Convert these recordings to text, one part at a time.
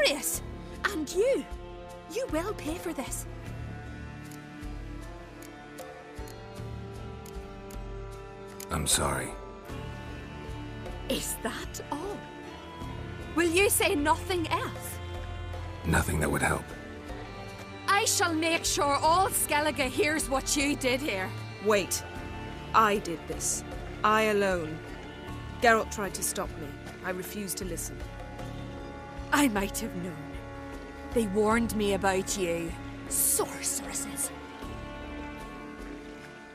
serious! And you will pay for this. I'm sorry. Is that all? Will you say nothing else? Nothing that would help. I shall make sure all Skellige hears what you did here. Wait. I did this. I alone. Geralt tried to stop me. I refused to listen. I might have known. They warned me about you. Sorceresses.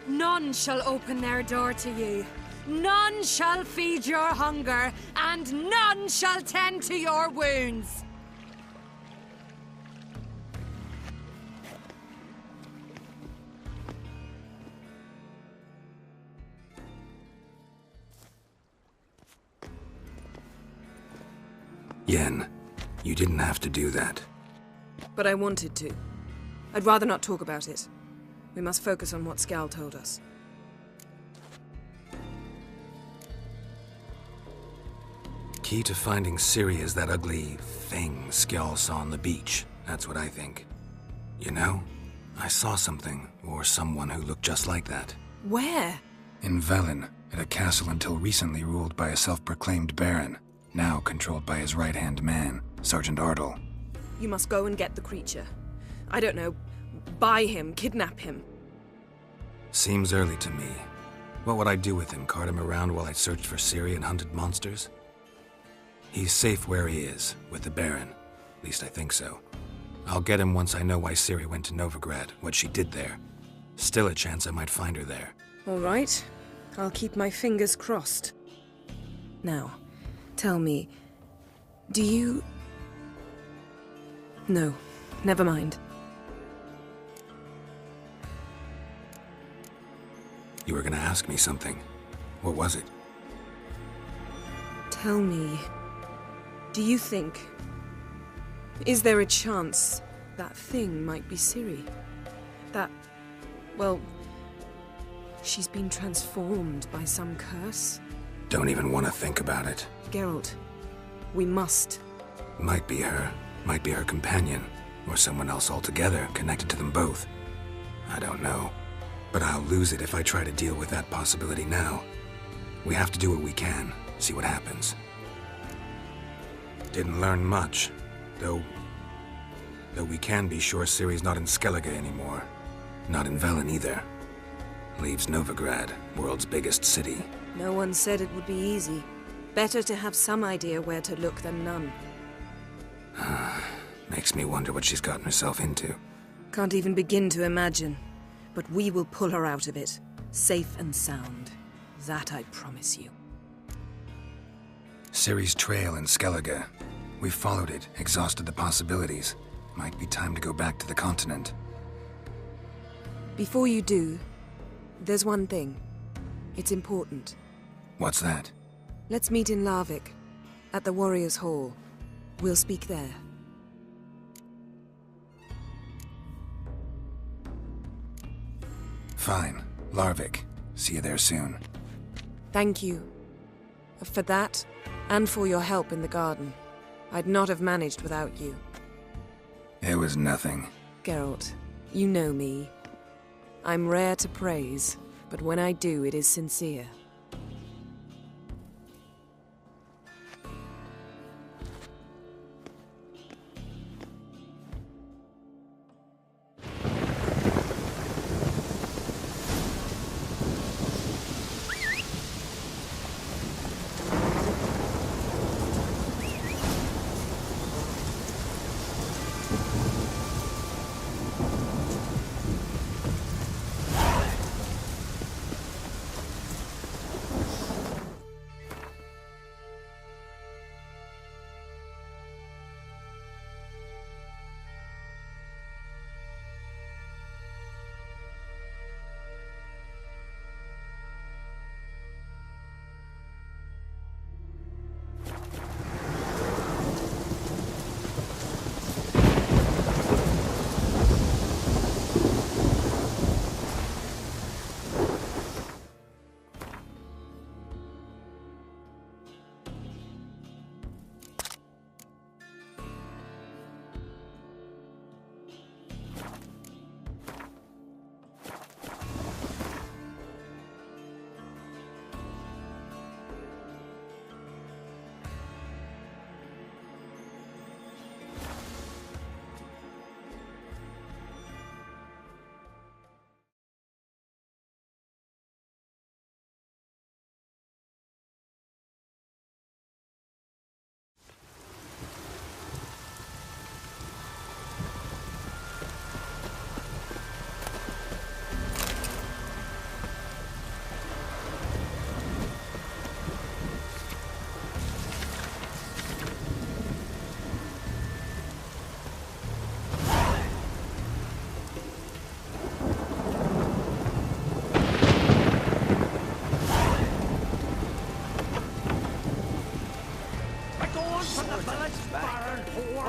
None shall open their door to you. None shall feed your hunger, and none shall tend to your wounds. Yen, you didn't have to do that. But I wanted to. I'd rather not talk about it. We must focus on what Skal told us. Key to finding Ciri is that ugly thing Skjall saw on the beach. That's what I think. You know, I saw something, or someone who looked just like that. Where? In Velen, at a castle until recently ruled by a self-proclaimed baron, now controlled by his right-hand man, Sergeant Ardle. You must go and get the creature. I don't know, buy him, kidnap him. Seems early to me. What would I do with him? Cart him around while I searched for Ciri and hunted monsters? He's safe where he is, with the Baron. At least I think so. I'll get him once I know why Ciri went to Novigrad, what she did there. Still a chance I might find her there. All right. I'll keep my fingers crossed. Now, tell me, do you... No, never mind. You were gonna ask me something. What was it? Tell me, do you think... Is there a chance that thing might be Ciri? That... well... she's been transformed by some curse? Don't even want to think about it. Geralt, we must. Might be her. Might be her companion. Or someone else altogether, connected to them both. I don't know. But I'll lose it if I try to deal with that possibility now. We have to do what we can, see what happens. Didn't learn much, though we can be sure Ciri's not in Skellige anymore. Not in Velen either. Leaves Novigrad, world's biggest city. No one said it would be easy. Better to have some idea where to look than none. Makes me wonder what she's gotten herself into. Can't even begin to imagine. But we will pull her out of it, safe and sound. That I promise you. Ciri's trail in Skellige. We followed it, exhausted the possibilities. Might be time to go back to the continent. Before you do, there's one thing. It's important. What's that? Let's meet in Larvik, at the Warriors' Hall. We'll speak there. Fine. Larvik. See you there soon. Thank you. For that, and for your help in the garden. I'd not have managed without you. It was nothing. Geralt, you know me. I'm rare to praise, but when I do, it is sincere.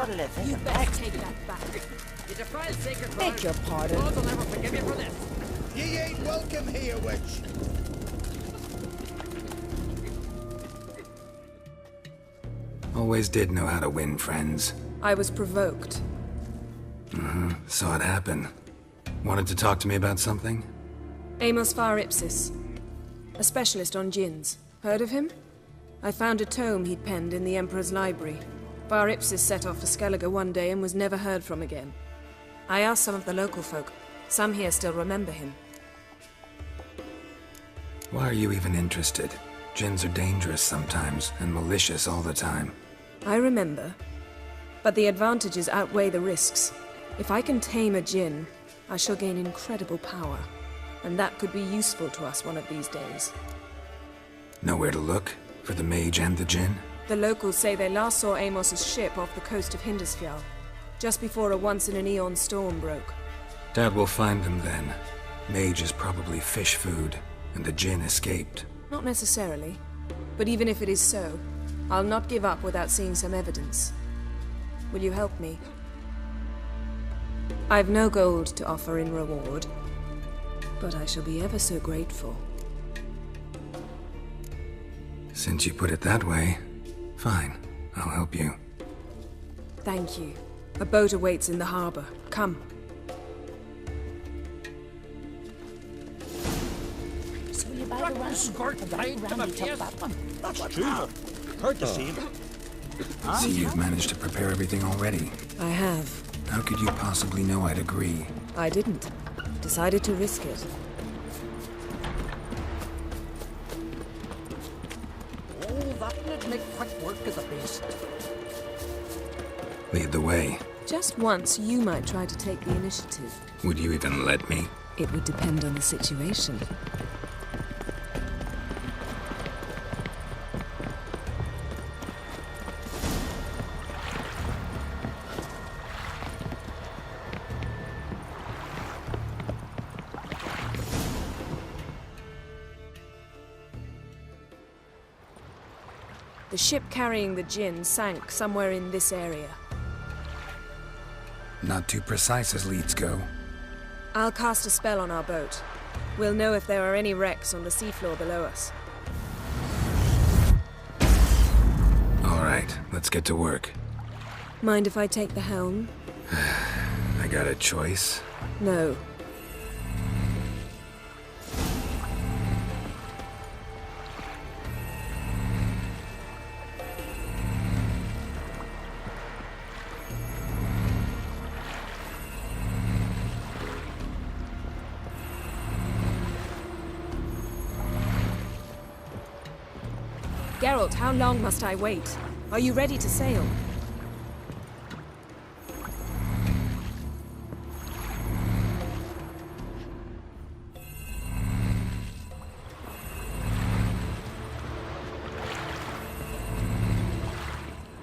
What'll it think You of best next? take that back. You defile sacred Beg your pardon. Laws will never forgive you for this. Ye ain't welcome here, witch. Always did know how to win friends. I was provoked. Saw it happen. Wanted to talk to me about something? Amos Var Ipsis, a specialist on djinns. Heard of him? I found a tome he'd penned in the Emperor's library. Var Ipsis set off for Skellige one day and was never heard from again. I asked some of the local folk. Some here still remember him. Why are you even interested? Djinns are dangerous sometimes, and malicious all the time. I remember. But the advantages outweigh the risks. If I can tame a djinn, I shall gain incredible power. And that could be useful to us one of these days. Know where to look? For the mage and the djinn? The locals say they last saw Amos's ship off the coast of Hindisfjall, just before a once-in-an-eon storm broke. Doubt we'll find them then. Mage is probably fish food, and the djinn escaped. Not necessarily. But even if it is so, I'll not give up without seeing some evidence. Will you help me? I've no gold to offer in reward, but I shall be ever so grateful. Since you put it that way, fine. I'll help you. Thank you. A boat awaits in the harbor. Come. So you buy the one Skirt and then tied to Randy the took face. that one. That's true. Courtesy. See, you've managed to prepare everything already. I have. How could you possibly know I'd agree? I didn't. Decided to risk it. Oh, that'll make quick work of the beast. Lead the way. Just once, you might try to take the initiative. Would you even let me? It would depend on the situation. The ship carrying the djinn sank somewhere in this area. Not too precise as leads go. I'll cast a spell on our boat. We'll know if there are any wrecks on the seafloor below us. All right, let's get to work. Mind if I take the helm? I got a choice. No. Geralt, how long must I wait? Are you ready to sail?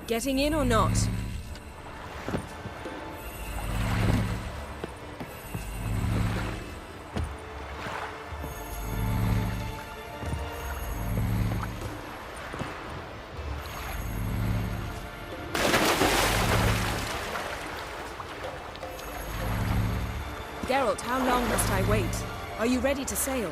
Getting in or not? Geralt, how long must I wait? Are you ready to sail?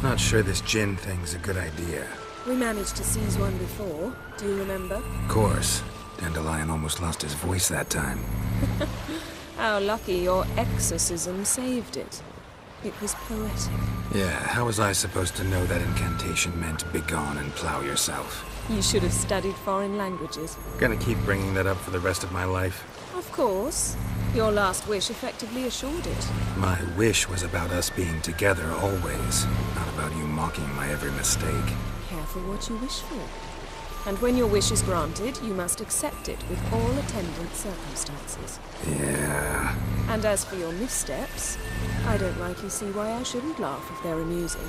Not sure this djinn thing's a good idea. We managed to seize one before. Do you remember? Of course. Dandelion almost lost his voice that time. How lucky your exorcism saved it. It was poetic. Yeah, how was I supposed to know that incantation meant begone and plow yourself? You should have studied foreign languages. Gonna keep bringing that up for the rest of my life. Of course. Your last wish effectively assured it. My wish was about us being together always, not about you mocking my every mistake. Careful what you wish for. And when your wish is granted, you must accept it with all attendant circumstances. Yeah. And as for your missteps, I don't rightly see why I shouldn't laugh if they're amusing.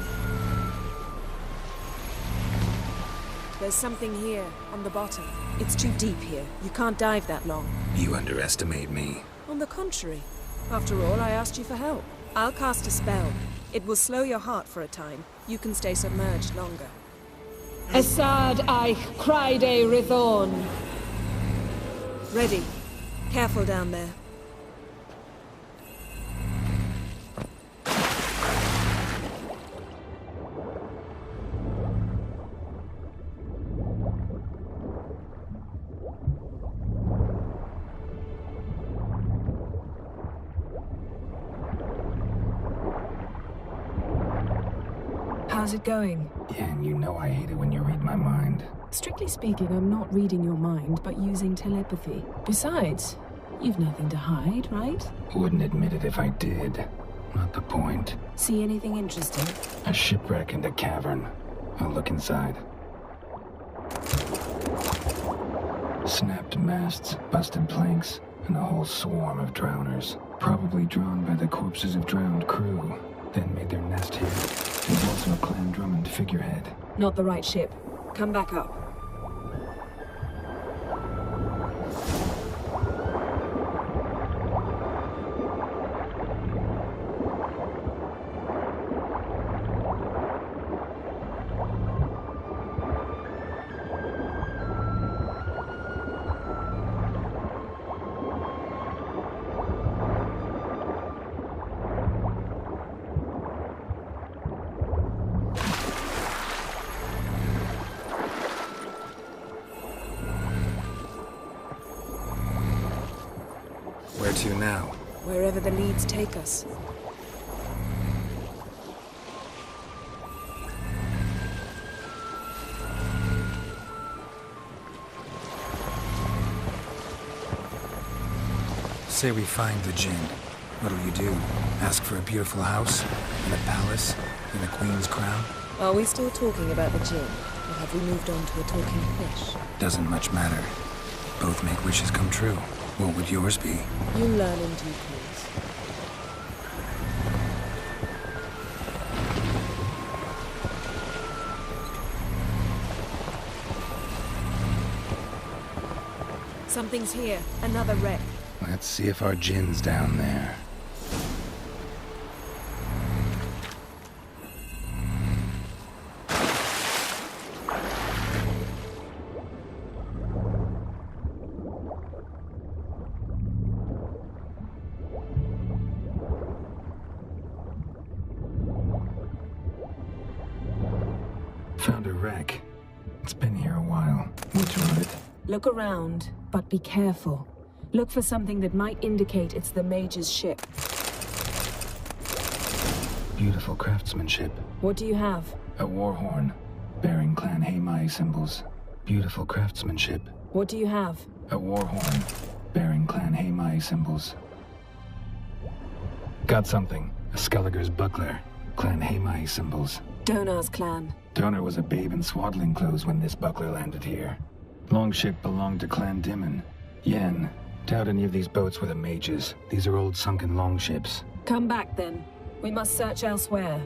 There's something here, on the bottom. It's too deep here. You can't dive that long. You underestimate me. On the contrary. After all, I asked you for help. I'll cast a spell. It will slow your heart for a time. You can stay submerged longer. Assad Eich Cryde Rithorn. Ready. Careful down there. How's it going? Yen, you know I hate it when you read my mind. Strictly speaking, I'm not reading your mind, but using telepathy. Besides, you've nothing to hide, right? Wouldn't admit it if I did. Not the point. See anything interesting? A shipwreck in the cavern. I'll look inside. Snapped masts, busted planks, and a whole swarm of drowners. Probably drawn by the corpses of drowned crew. Then made their nest here. There's also a Clan Drummond figurehead. Not the right ship. Come back up. Where to now? Wherever the leads take us. Say we find the Jinn. What'll you do? Ask for a beautiful house? And a palace? And a queen's crown? Are we still talking about the Jinn? Or have we moved on to a talking fish? Doesn't much matter. Both make wishes come true. What would yours be? You learn in due course. Something's here. Another wreck. Let's see if our Jinn's down there. Found a wreck. It's been here a while. What's on it? Look around, but be careful. Look for something that might indicate it's the Mage's ship. Beautiful craftsmanship. What do you have? A war horn, bearing Clan Haimai symbols. Beautiful craftsmanship. What do you have? A war horn, bearing Clan Haimai symbols. Got something. A Skelliger's buckler, Clan Haimai symbols. Donar's clan. Donar was a babe in swaddling clothes when this buckler landed here. Longship belonged to Clan Dimon. Yen, doubt any of these boats were the mages. These are old sunken longships. Come back then. We must search elsewhere.